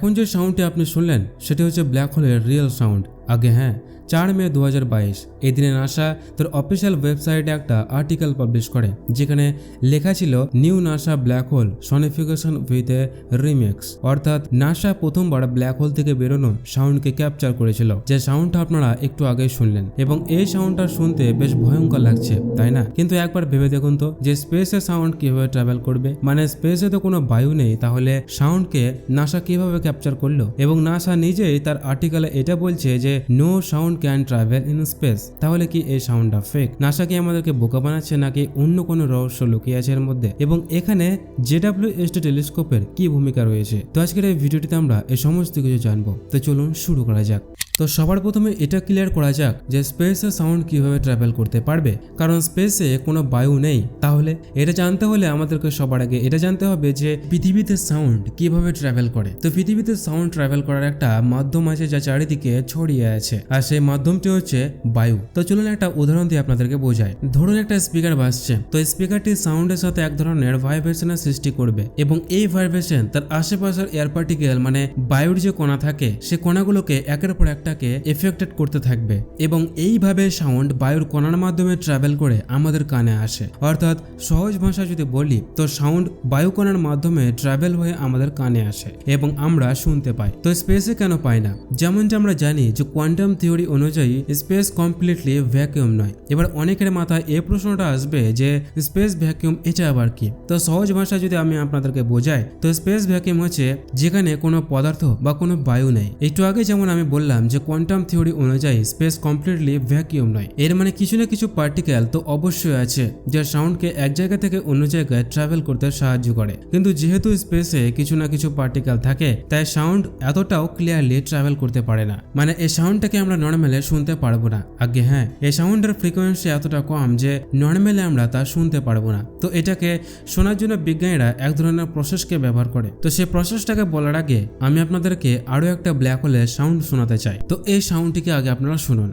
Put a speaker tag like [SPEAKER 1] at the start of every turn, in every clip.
[SPEAKER 1] এখন যে সাউন্ডটি আপনি শুনলেন সেটি হচ্ছে ব্ল্যাক হোলের রিয়েল সাউন্ড। আগে হ্যাঁ, 4 মে 2022 এই দিনে নাসা তার অফিসিয়াল ওয়েবসাইটে একটা আর্টিকেল পাবলিশ করে, যেখানে লেখা ছিল new NASA black hole sonification with a remix. অর্থাৎ নাসা প্রথমবার ব্ল্যাক হোল থেকে বেরোনো সাউন্ডকে ক্যাপচার করেছিল, যে সাউন্ডটা আপনারা একটু আগেই শুনলেন। এবং এই সাউন্ডটা শুনতে বেশ ভয়ঙ্কর লাগছে, তাই না? কিন্তু একবার ভেবে দেখুন তো, যে স্পেসে সাউন্ড কিভাবে ট্রাভেল করবে। মানে স্পেসে তো কোনো বায়ু নেই, তাহলে সাউন্ডকে নাসা কিভাবে ক্যাপচার করলো? এবং নাসা নিজেই তার আর্টিকেলে এটা বলছে যে no sound can travel in space. তাহলে কি এই সাউন্ডটা ফেক? নাসা কি আমাদেরকে বোকা বানাচ্ছে, নাকি অন্য কোনো রহস্য লুকিয়ে আছে এর মধ্যে? এবং এখানে JWST টেলিস্কোপের কি ভূমিকা রয়েছে? তো আজকের এই ভিডিওটিতে আমরা এই সমস্ত কিছু জানবো। তো চলুন শুরু করা যাক। তো সবার প্রথমে এটা ক্লিয়ার করা যাক যে স্পেসে সাউন্ড কিভাবে ট্রাভেল করতে পারবে। কারণ স্পেসে কোনো বায়ু নেই। তাহলে এটা জানতে হলে আমাদেরকে সবার আগে এটা জানতে হবে যে পৃথিবীতে সাউন্ড কিভাবে ট্রাভেল করে। তো পৃথিবীতে সাউন্ড ট্রাভেল করার একটা মাধ্যম আছে যা চারিদিকে ছড়িয়ে আছে, আর সেই মাধ্যমটি হচ্ছে বায়ু। তো চলুন একটা উদাহরণ দিয়ে আপনাদেরকে বোঝাই। ধরুন একটা স্পিকার বাজছে, তো স্পিকারটি সাউন্ডের সাথে এক ধরনের ভাইব্রেশনের সৃষ্টি করবে, এবং এই ভাইব্রেশন তার আশেপাশের এয়ার পার্টিকেল মানে বায়ুর যে কণা থাকে সে কণাগুলোকে একের পর একটাকে এফেক্টেড করতে থাকবে, এবং এইভাবে সাউন্ড বায়ুর কণার মাধ্যমে ট্রাভেল করে আমাদের কানে আসে। অর্থাৎ সহজ ভাষায় যদি বলি, তো সাউন্ড বায়ু কণার মাধ্যমে ট্রাভেল হয়ে আমাদের কানে আসে এবং আমরা শুনতে পাই। তো স্পেসে কেন পাই না? যেমন যে আমরা জানি যে কোয়ান্টাম থিওরি অনুযায়ী স্পেস কমপ্লিটলি ভ্যাকুয়াম নয়। এবার অনেকের মাথায় এই প্রশ্নটা আসবে যে স্পেস ভ্যাকুয়াম এটা আবার কি? তো সহজ ভাষায় যদি আমি আপনাদেরকে বোঝাই, তো স্পেস ভ্যাকুয়াম হচ্ছে যেখানে কোনো পদার্থ বা কোনো বায়ু নেই। একটু আগে যেমন আমি বললাম যে কোয়ান্টাম থিওরি অনুযায়ী স্পেস কমপ্লিটলি ভ্যাকুয়াম নয়, এর মানে কিছু না কিছু পার্টিকেল তো অবশ্যই আছে যা সাউন্ডকে এক জায়গা থেকে অন্য জায়গায় ট্রাভেল করতে সাহায্য করে। কিন্তু যেহেতু স্পেসে কিছু না কিছু পার্টিকেল থাকে, তাই সাউন্ড এতটাও ক্লিয়ারলি ট্রাভেল করতে পারে না। মানে এই সাউন্ডটাকে আমরা নর্মালি শুনতে পারবো না। আগে হ্যাঁ, এই সাউন্ডের ফ্রিকোয়েন্সি এতটা কম যে নর্মালি আমরা তা শুনতে পারবো না। তো এটাকে শোনার জন্য বিজ্ঞানীরা এক ধরনের প্রসেসকে ব্যবহার করে। তো সেই প্রসেসটাকে বলার আগে আমি আপনাদেরকে আরো একটা ব্ল্যাক হোলের সাউন্ড শোনাতে চাই। তো এই সাউন্ডটিকে আগে আপনারা শুনুন।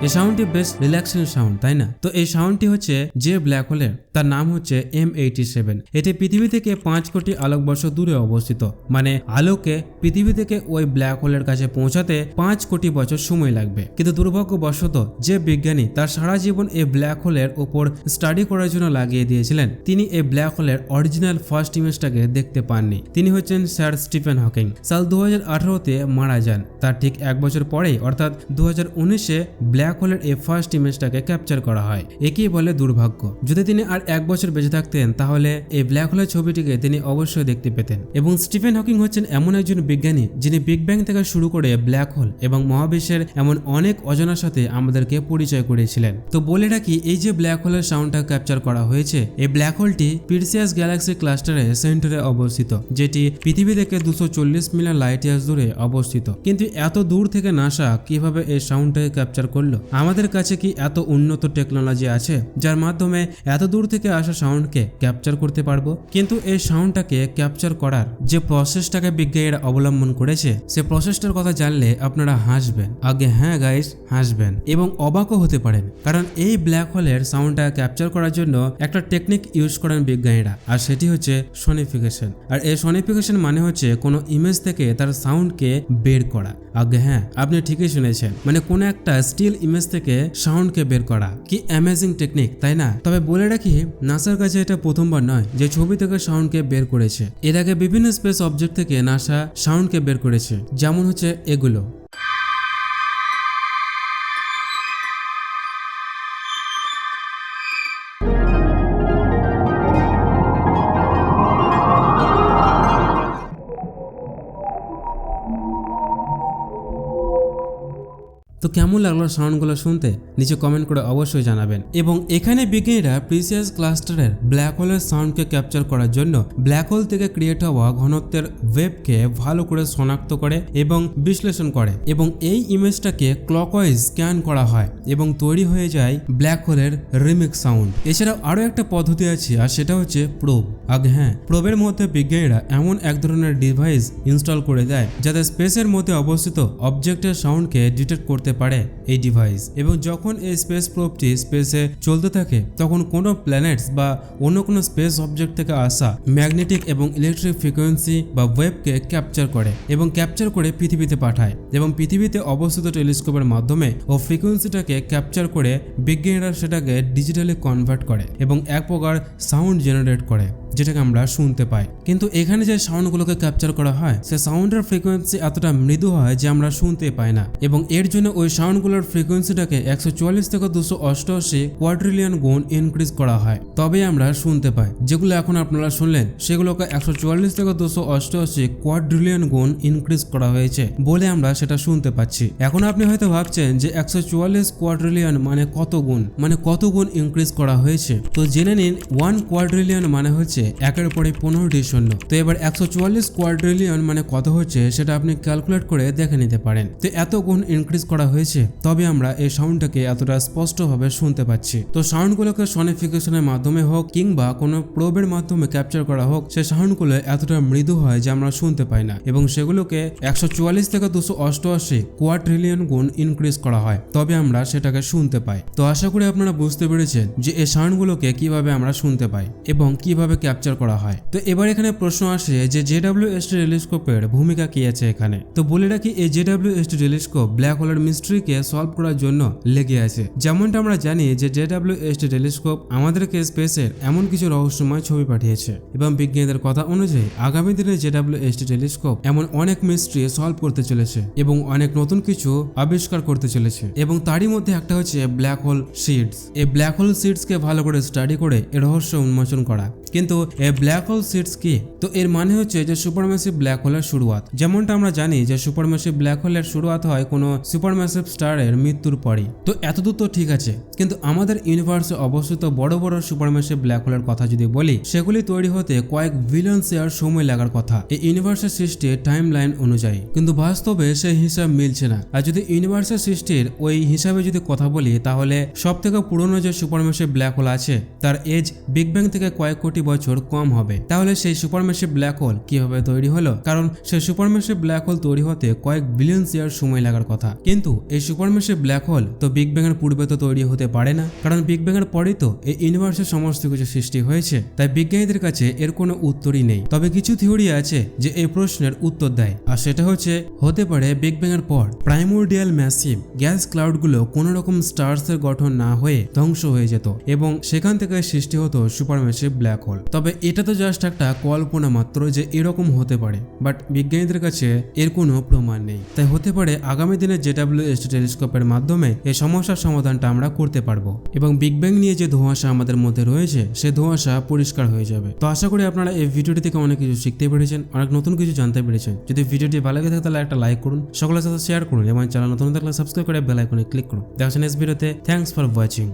[SPEAKER 1] এই সাউন্ডটি বেশ রিল্যাক্সিং সাউন্ড, তাই না? তো এই সাউন্ডটি হচ্ছে যে ব্ল্যাক হোলের, তার নাম হচ্ছে M87। এটি পৃথিবী থেকে 5 কোটি আলোকবর্ষ দূরে অবস্থিত। মানে আলোকে পৃথিবী থেকে ওই ব্ল্যাক হোলের কাছে পৌঁছাতে 5 কোটি বছর সময় লাগবে। কিন্তু দুর্ভাগ্যবশত যে বিজ্ঞানী তার সারা জীবন এই ব্ল্যাক হোলের উপর স্টাডি করার জন্য লাগিয়ে দিয়েছিলেন, তিনি এই ব্ল্যাক হোলের অরিজিনাল ফার্স্ট ইমেজটাকে দেখতে পাননি। তিনি হচ্ছেন স্যার স্টিফেন হকিং। সাল 2018-তে মারা যান। তার ঠিক 1 বছর পরেই অর্থাৎ 2019-এ ব্ল্যাক হোলের এই ফার্স্ট ইমেজটাকে ক্যাপচার করা হয়। একেই বলে দুর্ভাগ্য। যদি তিনি আর 1 বছর বেঁচে থাকতেন, তাহলে এই ব্ল্যাক হোলের ছবিটিকে তিনি অবশ্যই দেখতে পেতেন। এবং স্টিফেন হকিং হচ্ছেন এমন একজন বিজ্ঞানী যিনি বিগ ব্যাং থেকে শুরু করে ব্ল্যাক হোল এবং মহাবিশ্বের এমন অনেক অজানার সাথে আমাদেরকে পরিচয় করিয়েছিলেন। তো বলে রাখি, এই যে ব্ল্যাক হোলের সাউন্ডটা ক্যাপচার করা হয়েছে, এই ব্ল্যাক হোলটি পিরসিয়াস গ্যালাক্সি ক্লাস্টারের সেন্টারে অবস্থিত, যেটি পৃথিবী থেকে 240 মিলিয়ন লাইট ইয়ার্স দূরে অবস্থিত। কিন্তু এত দূর থেকে নাসা কিভাবে এই সাউন্ডটাকে ক্যাপচার করলো? আমাদের কাছে কি এত উন্নত টেকনোলজি আছে যার মাধ্যমে এত দূর থেকে আসা সাউন্ডকে ক্যাপচার করতে পারবো? কিন্তু এই সাউন্ডটাকে ক্যাপচার করার যে প্রসেসটাকে বিজ্ঞানীরা অবলম্বন করেছে, সে প্রসেসটার কথা জানলে আপনারা হাসবেন। আগে হ্যাঁ গাইস, হাসবেন এবং অবাকও হতে পারেন। কারণ এই ব্ল্যাক হোলের সাউন্ডটা ক্যাপচার করার জন্য একটা টেকনিক ইউজ করেন বিজ্ঞানীরা, আর সেটি হচ্ছে সনিফিকেশন। আর এই সনিফিকেশন মানে হচ্ছে কোনো ইমেজ থেকে তার সাউন্ডকে বের করা। আগে হ্যাঁ, আপনি ঠিকই শুনেছেন, মানে কোনো একটা স্টিল ইমেজ থেকে সাউন্ডকে বের করা। কি অ্যামেজিং টেকনিক, তাই না? তবে বলে রাখি, নাসার কাছে এটা প্রথমবার নয় যে ছবি থেকে সাউন্ডকে বের করেছে। এর আগে বিভিন্ন স্পেস অবজেক্ট থেকে নাসা সাউন্ডকে বের করেছে, যেমন হচ্ছে এগুলো। তো কেমন লাগলো সাউন্ডগুলো শুনতে নিচে কমেন্ট করে অবশ্যই জানাবেন। এবং এখানে বিজ্ঞানীরা প্রিসিয়াস ক্লাস্টারের ব্ল্যাক হোলের সাউন্ডকে ক্যাপচার করার জন্য ব্ল্যাক হোল থেকে ক্রিয়েট হওয়া ঘনত্বের ওয়েভকে ভালো করে শনাক্ত করে এবং বিশ্লেষণ করে এবং এই ইমেজটাকে ক্লকওয়াইজ স্ক্যান করা হয় এবং তৈরি হয়ে যায় ব্ল্যাক হোলের রিমিক্স সাউন্ড। এছাড়াও আরও একটা পদ্ধতি আছে আর সেটা হচ্ছে প্রোব। প্রোবের মধ্যে বিজ্ঞানীরা এমন এক ধরনের ডিভাইস ইনস্টল করে দেয় যাতে স্পেসের মধ্যে অবস্থিত অবজেক্টের সাউন্ডকে ডিটেক্ট করতে পারে এই ডিভাইস। এবং যখন এই স্পেস প্রোবটি স্পেসে চলতে থাকে তখন কোনো প্ল্যানেটস বা অন্য কোনো স্পেস অবজেক্ট থেকে আসা ম্যাগনেটিক এবং ইলেকট্রিক ফ্রিকোয়েন্সি বা ওয়েভকে ক্যাপচার করে এবং ক্যাপচার করে পৃথিবীতে পাঠায় এবং পৃথিবীতে অবস্থিত টেলিস্কোপের মাধ্যমে ও ফ্রিকোয়েন্সিটাকে ক্যাপচার করে বিজ্ঞানীরা সেটাকে ডিজিটালি কনভার্ট করে এবং এক প্রকার সাউন্ড জেনারেট করে যেটাকে আমরা শুনতে পাই। কিন্তু এখানে যে সাউন্ডগুলোকে ক্যাপচার করা হয় সে সাউন্ডের ফ্রিকোয়েন্সি এতটা মৃদু হয় যে আমরা শুনতে পাই না এবং এর জন্য ওই সাউন্ডগুলোর ফ্রিকোয়েন্সিটাকে 144 থেকে 288 কোয়াড্রিলিয়ন গুণ ইনক্রিজ করা হয় তবে আমরা শুনতে পাই। যেগুলো এখন আপনারা শুনলেন সেগুলোকে 144 থেকে 288 কোয়াড্রিলিয়ন গুণ ইনক্রিজ করা হয়েছে বলে আমরা সেটা শুনতে পাচ্ছি। এখন আপনি হয়তো ভাবছেন যে 144 কোয়াড্রিলিয়ন মানে কত গুণ ইনক্রিজ করা হয়েছে। তো জেনে নিন 1 কোয়াড্রিলিয়ন মানে হচ্ছে একের পরে 15টি শূন্য। তো এবার 144 কোয়াড্রিলিয়ন মানে কত হচ্ছে সেটা আপনি ক্যালকুলেট করে দেখে নিতে পারেন। তো এত গুণ ইনক্রিজ করা হয়েছে তবে আমরা এই সাউন্ডটাকে এতটা স্পষ্টভাবে শুনতে পাচ্ছি। তো সাউন্ডগুলোকে সনিফিকেশনের মাধ্যমে হোক কিংবা কোনো প্রোবের মাধ্যমে ক্যাপচার করা হোক সে সাউন্ডগুলো এতটা মৃদু হয় যে আমরা শুনতে পাই না এবং সেগুলোকে 144 থেকে 288 কোয়াড্রিলিয়ন গুণ ইনক্রিজ করা হয় তবে আমরা সেটাকে শুনতে পাই। তো আশা করি আপনারা বুঝতে পেরেছেন যে এই সাউন্ডগুলোকে কিভাবে আমরা শুনতে পাই এবং কিভাবে ক্যাপচার করা হয়। তো এবার এখানে প্রশ্ন আসে যে JWST টেলিস্কোপের ভূমিকা কি আছে এখানে। তো বলে রাখি এই JWST টেলিস্কোপ ব্ল্যাক হোলের মিস্ট্রিকে সলভ করার জন্য লেগে আছে। যেমনটা আমরা জানি যে JWST টেলিস্কোপ আমাদেরকে স্পেসের এমন কিছু রহস্যময় ছবি পাঠিয়েছে এবং বিজ্ঞানীদের কথা অনুযায়ী আগামী দিনে JWST টেলিস্কোপ এমন অনেক মিস্ট্রি সলভ করতে চলেছে এবং অনেক নতুন কিছু আবিষ্কার করতে চলেছে এবং তারই মধ্যে একটা হচ্ছে ব্ল্যাক হোল সিডস। এই ব্ল্যাক হোল সিডসকে ভালো করে স্টাডি করে এর রহস্য উন্মোচন করা। কিন্তু এই ব্ল্যাক হোল সিডস কি? তো এর মানে হচ্ছে যে সুপারম্যাসিভ ব্ল্যাক হোলের শুরুয়াত। যেমনটা আমরা জানি যে সুপারম্যাসিভ ব্ল্যাক হোলের শুরুয়াত হয় কোনো সুপারম্যাসিভ স্টারের মৃত্যুর পরই। তো এতদূর তো ঠিক আছে, কিন্তু আমাদের ইউনিভার্সে অবস্থিত বড় বড় সুপারম্যাসিভ ব্ল্যাক হোলের কথা যদি বলি সেগুলি তৈরি হতে কয়েক বিলিয়ন ইয়ার সময় লাগার কথা এই ইউনিভার্সের সৃষ্টির টাইম লাইন অনুযায়ী। কিন্তু বাস্তবে সেই হিসাব মিলছে না। আর যদি ইউনিভার্সের সৃষ্টির ওই হিসাবে যদি কথা বলি তাহলে সব থেকে পুরনো যে সুপারম্যাসিভ ব্ল্যাক হোল আছে তার এজ বিগ ব্যাং থেকে কয়েক কোটি বছর কম হবে। তাহলে সেই সুপারম্যাসিভ ব্ল্যাক হোল কিভাবে তৈরি হলো? কারণ সেই সুপারম্যাসিভ ব্ল্যাক হোল তৈরি হতে কয়েক বিলিয়ন ইয়ার সময় লাগার কথা। কিন্তু এই সুপারম্যাসিভ ব্ল্যাক হোল তো বিগ ব্যাং এর পূর্বে তো তৈরি হতে পারে না, কারণ বিগ ব্যাং এর পরেই তো এই ইউনিভার্সের সমস্ত কিছু সৃষ্টি হয়েছে। তাই বিজ্ঞানীদের কাছে এর কোনো উত্তরই নেই। তবে কিছু থিওরি আছে যে এই প্রশ্নের উত্তর দেয়, আর সেটা হচ্ছে হতে পারে বিগ ব্যাং এর পর প্রাইমোর্ডিয়াল ম্যাসিভ গ্যাস ক্লাউড গুলো কোনো রকম স্টার্স এর গঠন না হয়ে ধ্বংস হয়ে যেত এবং সেখান থেকে সৃষ্টি হতো সুপারম্যাসিভ ব্ল্যাক হোল। তবে এটা তো জাস্ট একটা কল্পনা মাত্র যে এরকম হতে পারে, বাট বিজ্ঞানীদের কাছে এর কোনো প্রমাণ নেই। তাই হতে পারে আগামী দিনে JWST টেলিস্কোপের মাধ্যমে এই সমস্যার সমাধানটা আমরা করতে পারবো এবং বিগ ব্যাং নিয়ে যে ধোঁয়াশা আমাদের মধ্যে রয়েছে সে ধোঁয়াশা পরিষ্কার হয়ে যাবে। তো আশা করি আপনারা এই ভিডিওটি থেকে অনেক কিছু শিখতে পেরেছেন, অনেক নতুন কিছু জানতে পেরেছেন। যদি ভিডিওটি ভালো লাগে থাকে তাহলে একটা লাইক করুন, সকলের সাথে শেয়ার করুন এবং চ্যানেল নতুন থাকলে সাবস্ক্রাইব করে বেল আইকনে ক্লিক করুন। দেখা হচ্ছে নেক্সট ভিডিওতে। Thanks for watching.